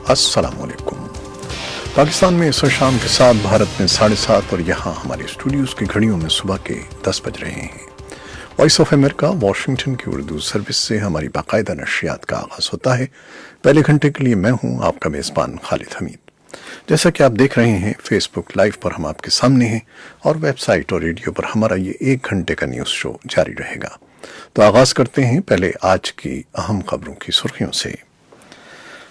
अस्सलाम वालेकुम। पाकिस्तान में इस शाम के 7, भारत में 7:30 और यहाँ हमारे स्टूडियोज़ की घड़ियों में सुबह के 10 बज रहे हैं। वॉइस ऑफ अमेरिका वाशिंगटन की उर्दू सर्विस से हमारी बाकायदा नशियात का आगाज़ होता है। पहले घंटे के लिए मैं हूँ आपका मेज़बान खालिद हमीद। जैसा कि आप देख रहे हैं, फेसबुक लाइव पर हम आपके सामने हैं और वेबसाइट और रेडियो पर हमारा ये 1 घंटे का न्यूज़ शो जारी रहेगा। तो आगाज़ करते हैं पहले आज की अहम खबरों की सुर्खियों से।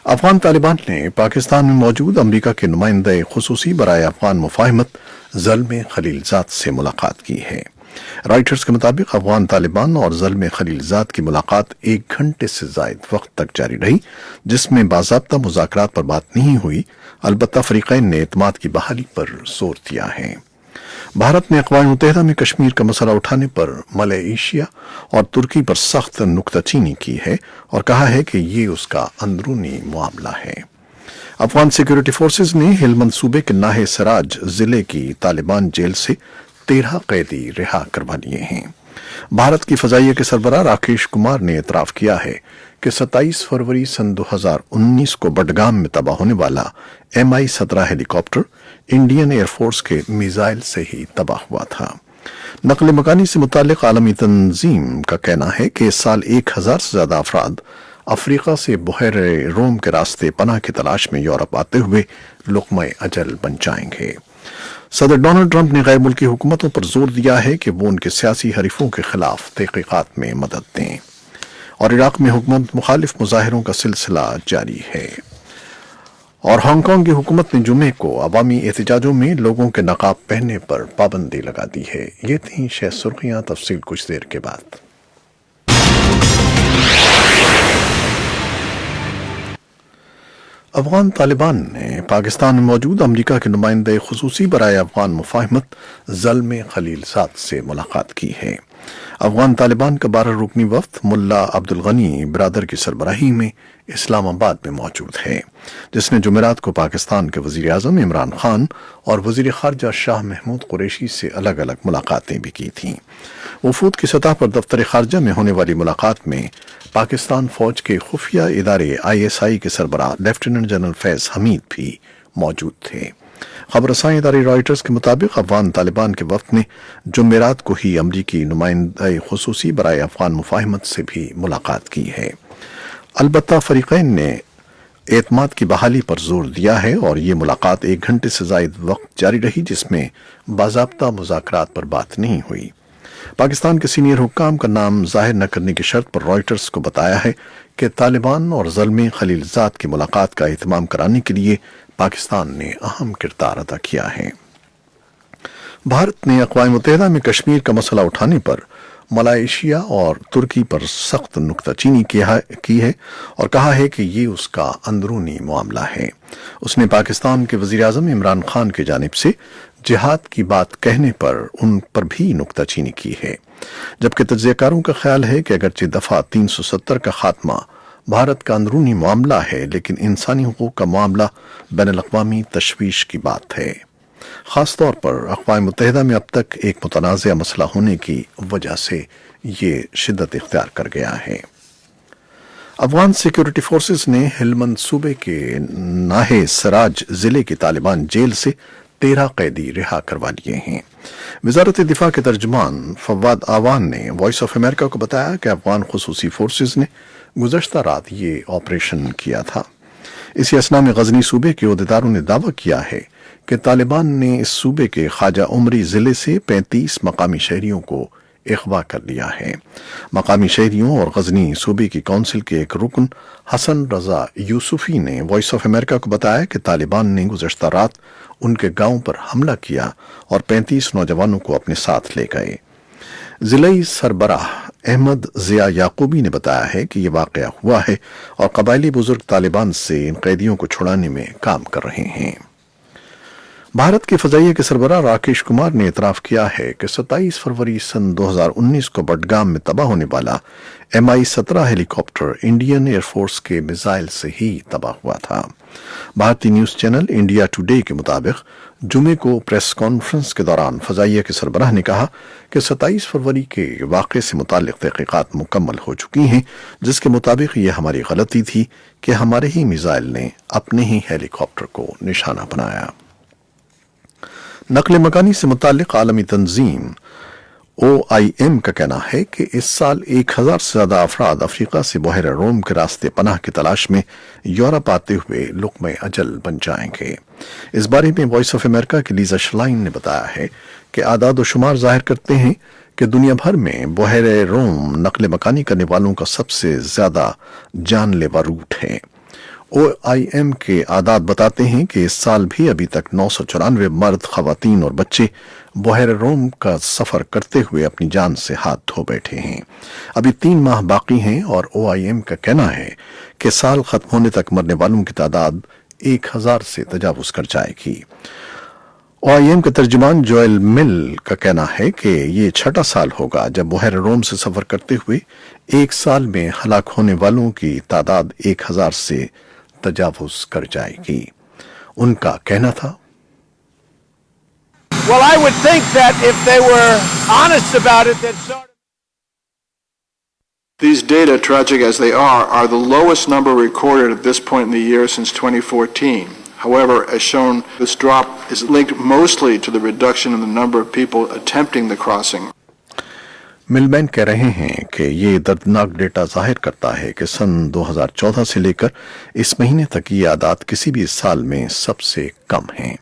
अफगान तालिबान ने पाकिस्तान में मौजूद अमरीका के नुमाइंदे खुसूसी बराए अफगान मुफाहमत ज़ल्म खलीलज़ाद से मुलाकात की है। रॉयटर्स के मुताबिक अफगान तालिबान और ज़ल्म खलीलज़ाद की मुलाकात 1 घंटे से ज़ायद वक्त तक जारी रही, जिसमें बाज़ाब्ता मुज़ाकरात पर बात नहीं हुई। अलबत्ता फ़रीक़ैन ने एतमाद की बहाली पर जोर दिया है। भारत ने अक़वाम मुत्तहिदा में कश्मीर का मसला उठाने पर मलेशिया और तुर्की पर सख्त नुक्ताचीनी की है और कहा है कि ये उसका अंदरूनी मामला है। अफगान सिक्योरिटी फोर्सेज ने हेलमंद सूबे के नाहे सराज जिले की तालिबान जेल से 13 कैदी रिहा करवा लिए हैं। भारत की फ़ज़ाइया के सरबराह राकेश कुमार ने एतराफ़ किया है कि 27 फरवरी सन 2019 को बडगाम में तबाह होने वाला MI-17 हेलीकॉप्टर इंडियन एयरफोर्स के मिसाइल से ही तबाह हुआ था। नकल मकानी से मुतालिक आलमी तंजीम का कहना है कि इस साल 1000 से ज़्यादा अफराद अफ्रीका से बहरे रोम के रास्ते पनाह की तलाश में यूरोप आते हुए लुक़्मा अजल बन जाएंगे। सदर डोनाल्ड ट्रंप ने गैर मुल्की हुकूमतों पर जोर दिया है कि वो उनके सियासी हरीफों के खिलाफ तहक़ीक़ात में मदद दें। और इराक में हुकूमत मुखालिफ मुजाहिरों का सिलसिला जारी है। और हांगकांग की हुकूमत ने जुमे को अवामी एहतजाजों में लोगों के नकाब पहनने पर पाबंदी लगा दी है। ये थी शह सुर्खियां, तफसील कुछ देर के बाद। अफगान तालिबान ने पाकिस्तान में मौजूद अमरीका के नुमाइंदे खुसूसी बराए अफगान मुफाहमत ज़ल्म खलीलज़ाद से मुलाकात की है। अफगान तालिबान का 12 रुकनी वफ्द मुल्ला अब्दुल गनी ब्रादर की सरबराही में इस्लामाबाद में मौजूद है, जिसने जुमेरात को पाकिस्तान के वज़ीर आज़म इमरान खान और वज़ीर ख़ारजा शाह महमूद कुरैशी से अलग अलग मुलाकातें भी की थीं। वफूद की सतह पर दफ्तर ख़ारजा में होने वाली मुलाकात में पाकिस्तान फ़ौज के खुफिया इदारे ISI के सरबराह लेफ्टिनेंट जनरल फैज़ हमीद भी मौजूद थे। खबरसां इदारे रॉयटर्स के मुताबिक अफगान तालिबान के वफ्द ने जुमेरात को ही अमरीकी नुमाइंदे खुसूसी बराए अफगान मुफाहमत से भी मुलाकात की है। अलबत्ता फ़रीक़ैन ने एतमाद की बहाली पर जोर दिया है और ये मुलाकात 1 घंटे से ज़ायद वक्त जारी रही, जिसमें बाज़ाब्ता मुज़ाकरात पर बात नहीं हुई। पाकिस्तान के सीनियर हुक्काम का नाम जाहिर न करने की शर्त पर रॉयटर्स को बताया है कि तालिबान और ज़ल्म खलीलज़ाद की मुलाकात का एहतमाम कराने के लिए पाकिस्तान ने अहम किरदार अदा किया है। भारत ने अक़वाम मुत्तहिदा में कश्मीर का मसला उठाने पर मलेशिया और तुर्की पर सख्त नुक्ताचीनी की है और कहा है कि ये उसका अंदरूनी मामला है। उसने पाकिस्तान के वज़ीर आज़म इमरान खान की जानिब से जिहाद की बात कहने पर उन पर भी नुक्ताचीनी की है, जबकि तज्ज़ियाकारों का ख्याल है कि अगरचे दफ़ा 370 का खात्मा भारत का अंदरूनी मामला है, लेकिन इंसानी हुकूक का मामला बैनुल-अक़वामी तशवीश की बात है, ख़ास तौर पर अक़वाम मुत्तहिदा में अब तक एक मुतनाज़िया मसला होने की वजह से ये शिद्दत इख्तियार कर गया है। अफगान सिक्योरिटी फोर्सेज ने हेलमंद सूबे के नाहे सराज जिले की तालिबान जेल से 13 कैदी रिहा करवा लिए हैं। वज़ारत दिफा के तर्जुमान फवाद आवान ने वॉइस ऑफ अमेरिका को बताया कि अफगान खुसूसी फोर्सेज ने गुज़श्ता रात ये ऑपरेशन किया था। इसी असना में गजनी सूबे के ओहदेदारों ने दावा किया है कि तालिबान ने इस सूबे के ख्वाजा उमरी जिले से 35 मकामी शहरियों को अगवा कर लिया है। मकामी शहरियों और गजनी सूबे की काउंसिल के एक रुकन हसन रजा यूसुफी ने वॉइस ऑफ अमेरिका को बताया कि तालिबान ने गुज़श्ता रात उनके गांव पर हमला किया और 35 नौजवानों को अपने साथ ले गए। जिलाई सरबराह अहमद ज़िया याकूबी ने बताया है कि यह वाक़या हुआ है और कबायली बुजुर्ग तालिबान से इन कैदियों को छुड़ाने में काम कर रहे हैं। भारत के फजाइया के सरबराह राकेश कुमार ने इतराफ किया है कि 27 फरवरी सन 2019 को बडगाम में तबाह होने वाला MI-17 हेलीकॉप्टर इंडियन एयरफोर्स के मिसाइल से ही तबाह हुआ था। भारतीय न्यूज चैनल इंडिया टुडे के मुताबिक जुमे को प्रेस कॉन्फ्रेंस के दौरान फजाइया के सरबराह ने कहा कि 27 फरवरी के वाक़े से मुताल्लिक़ तहक़ीक़ात मुकम्मल हो चुकी हैं, जिसके मुताबिक ये हमारी गलती थी कि हमारे ही मिसाइल ने अपने ही हेलीकॉप्टर को निशाना बनाया। नकल मकानी से मुताल्लिक़ आलमी तंजीम OIM का कहना है कि इस साल 1000 से ज्यादा अफराद अफ्रीका से बहर रोम के रास्ते पनाह की तलाश में यूरोप आते हुए लुक़्मे अजल बन जाएंगे। इस बारे में वॉइस ऑफ अमेरिका की लीजा शलाइन ने बताया है कि आदाद व शुमार जाहिर करते हैं कि दुनिया भर में बहर रोम नकल मकानी करने वालों का सबसे ज्यादा जानलेवा रूट है। OIM के आदाद बताते हैं कि इस साल भी अभी तक 994 मर्द, खवातीन और बच्चे बहर रोम का सफर करते हुए अपनी जान से हाथ धो बैठे हैं। अभी 3 माह बाकी हैं और OIM का कहना है कि साल खत्म होने तक मरने वालों की तादाद 1000 से तजावुज कर जाएगी। OIM के तर्जुमान जोएल मिल का कहना है कि ये 6ठा साल होगा जब बहर रोम से सफर करते हुए एक साल में हलाक होने वालों की तादाद 1000 से तजावुज कर जाएगी। उनका कहना था, Well, I would think that if they were honest about it, that sort of... These data, tragic as they are the lowest number recorded at this point in the year since 2014. However, as shown, this drop is linked mostly to the reduction in the number of people attempting the crossing. Milman कह रहे हैं कि ये दर्दनाक data जाहिर करता है कि सन 2014 से लेकर इस महीने तक ये आदाद किसी भी साल में सबसे कम हैं।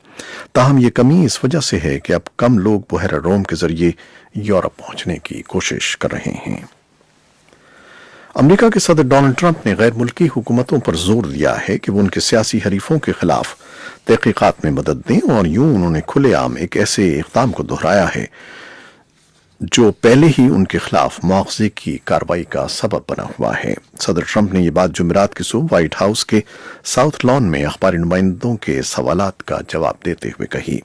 ताहम ये कमी इस वजह से है कि अब कम लोग बहर रोम के जरिए यूरोप पहुंचने की कोशिश कर रहे हैं। अमेरिका के सदर डोनाल्ड ट्रंप ने गैर मुल्की हुकूमतों पर जोर दिया है कि वो उनके सियासी हरीफों के खिलाफ तहकीकात में मदद दें, और यूं उन्होंने खुलेआम एक ऐसे इक़दाम को दोहराया है जो पहले ही उनके खिलाफ मुआवजे की कार्रवाई का सबब बना हुआ है। सदर ट्रंप ने यह बात जुमेरात की सुबह व्हाइट हाउस के साउथ लॉन में अखबारी नुमाइंदों के सवालात का जवाब देते हुए कही।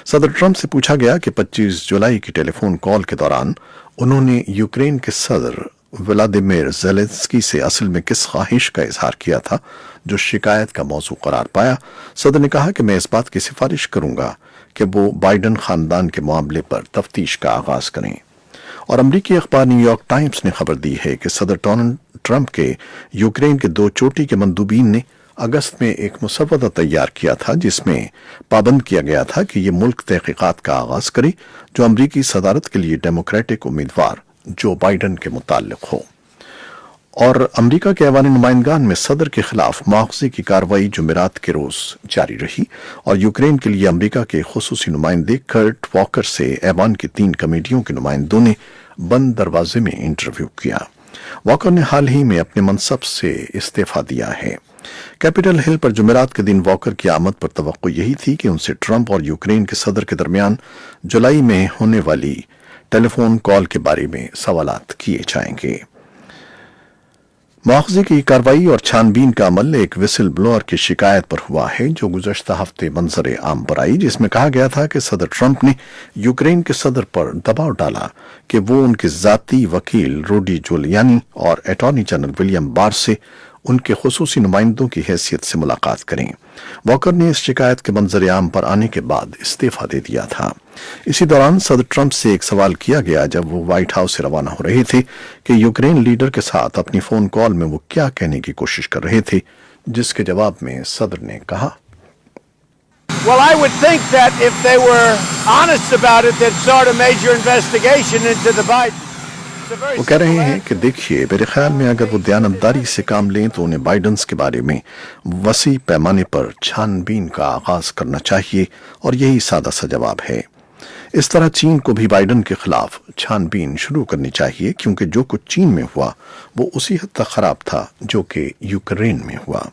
सदर ट्रंप से पूछा गया कि 25 जुलाई की टेलीफोन कॉल के दौरान उन्होंने यूक्रेन के सदर व्लादिमीर ज़ेलेंस्की से असल में किस ख्वाहिश का इजहार किया था जो शिकायत का मौजू करार पाया। सदर ने कहा कि मैं इस बात की सिफारिश करूंगा कि वो बाइडन खानदान के मामले पर तफ्तीश का आगाज करें। और अमरीकी अखबार न्यूयॉर्क टाइम्स ने खबर दी है कि सदर डोनाल्ड ट्रंप के यूक्रेन के 2 चोटी के मंदूबीन ने अगस्त में एक मुसव्वदा तैयार किया था जिसमें पाबंद किया गया था कि ये मुल्क तहकीकात का आगाज करे जो अमरीकी सदारत के लिए डेमोक्रेटिक उम्मीदवार जो बाइडन के मुताल्लिक हो। और अमेरिका के ऐवान नुमाइंदगान में सदर के खिलाफ मुआवजे की कार्रवाई जुमेरात के रोज जारी रही और यूक्रेन के लिए अमेरिका के खुसूसी नुमाइंदे कर्ट वॉकर से ऐवान की 3 कमेटियों के नुमाइंदों ने बंद दरवाजे में इंटरव्यू किया। वॉकर ने हाल ही में अपने मनसब से इस्तीफा दिया है। कैपिटल हिल पर जुमेरात के दिन वॉकर की आमद पर तवक्को यही थी कि उनसे ट्रंप और यूक्रेन के सदर के दरमियान जुलाई में होने वाली टेलीफोन कॉल के बारे में सवालात किए जाएंगे। मुआवजे की कार्रवाई और छानबीन का अमल एक विसल ब्लोअर की शिकायत पर हुआ है जो गुज़श्ता हफ्ते मंजर आम पर आई, जिसमें कहा गया था कि सदर ट्रंप ने यूक्रेन के सदर पर दबाव डाला कि वो उनके जाती वकील रूडी जुलियानी और अटॉर्नी जनरल विलियम बार से उनके खुसूसी नुमाइंदों की हैसियत से मुलाकात करें। वॉकर ने इस शिकायत के मंजर आम पर आने के बाद इस्तीफा दे दिया था। इसी दौरान सदर ट्रंप से एक सवाल किया गया जब वो व्हाइट हाउस से रवाना हो रहे थे कि यूक्रेन लीडर के साथ अपनी फोन कॉल में वो क्या कहने की कोशिश कर रहे थे, जिसके जवाब में सदर ने कहा, Well, I would think that if they were honest about it, they'd start a major investigation into the Biden. वो कह रहे हैं कि देखिए, मेरे ख्याल में अगर वो दयानतदारी से काम लें तो उन्हें बाइडेंस के बारे में वसी पैमाने पर छानबीन का आगाज करना चाहिए और यही सादा सा जवाब है। इस तरह चीन को भी बाइडेन के खिलाफ छानबीन शुरू करनी चाहिए क्योंकि जो कुछ चीन में हुआ वो उसी हद तक खराब था जो कि यूक्रेन में हुआ।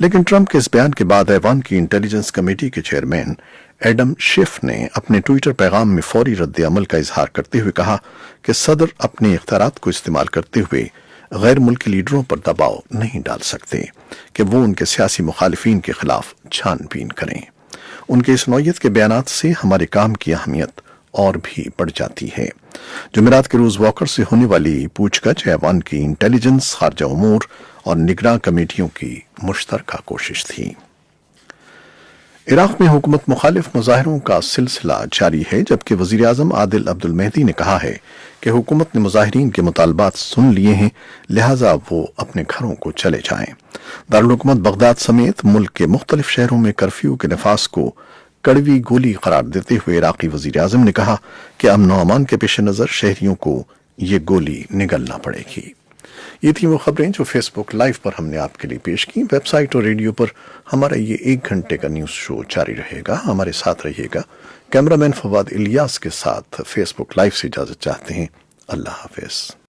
लेकिन ट्रंप के इस बयान के बाद ऐवान की इंटेलिजेंस कमेटी के चेयरमैन एडम शिफ ने अपने ट्विटर पैगाम में फौरी रद्द अमल का इजहार करते हुए कहा कि सदर अपने इख्तियारात को इस्तेमाल करते हुए गैर मुल्की लीडरों पर दबाव नहीं डाल सकते कि वो उनके सियासी मुखालिफिन के खिलाफ छानबीन करें। ان کے اس نوعیت کے بیانات سے ہمارے کام کی اہمیت اور بھی بڑھ جاتی ہے۔ جمعرات کے روز واکر سے ہونے والی پوچھ گچھ ایوان کی انٹیلیجنس، خارجہ امور اور نگراں کمیٹیوں کی مشترکہ کوشش تھی۔ عراق میں حکومت مخالف مظاہروں کا سلسلہ جاری ہے، جبکہ وزیر اعظم عادل عبد المہدی نے کہا ہے کہ حکومت نے مظاہرین کے مطالبات سن لیے ہیں، لہٰذا وہ اپنے گھروں کو چلے جائیں۔ دارالحکومت بغداد سمیت ملک کے مختلف شہروں میں کرفیو کے نفاذ کو کڑوی گولی قرار دیتے ہوئے عراقی وزیر اعظم نے کہا کہ امن و امان کے پیش نظر شہریوں کو یہ گولی نگلنا پڑے گی۔ یہ تھی وہ خبریں جو فیس بک لائیو پر ہم نے آپ کے لیے پیش کی۔ ویب سائٹ اور ریڈیو پر ہمارا یہ 1 گھنٹے کا نیوز شو جاری رہے گا، ہمارے ساتھ رہیے گا۔ کیمرہ مین فواد الیاس کے ساتھ فیس بک لائیو سے اجازت چاہتے ہیں۔ اللہ حافظ۔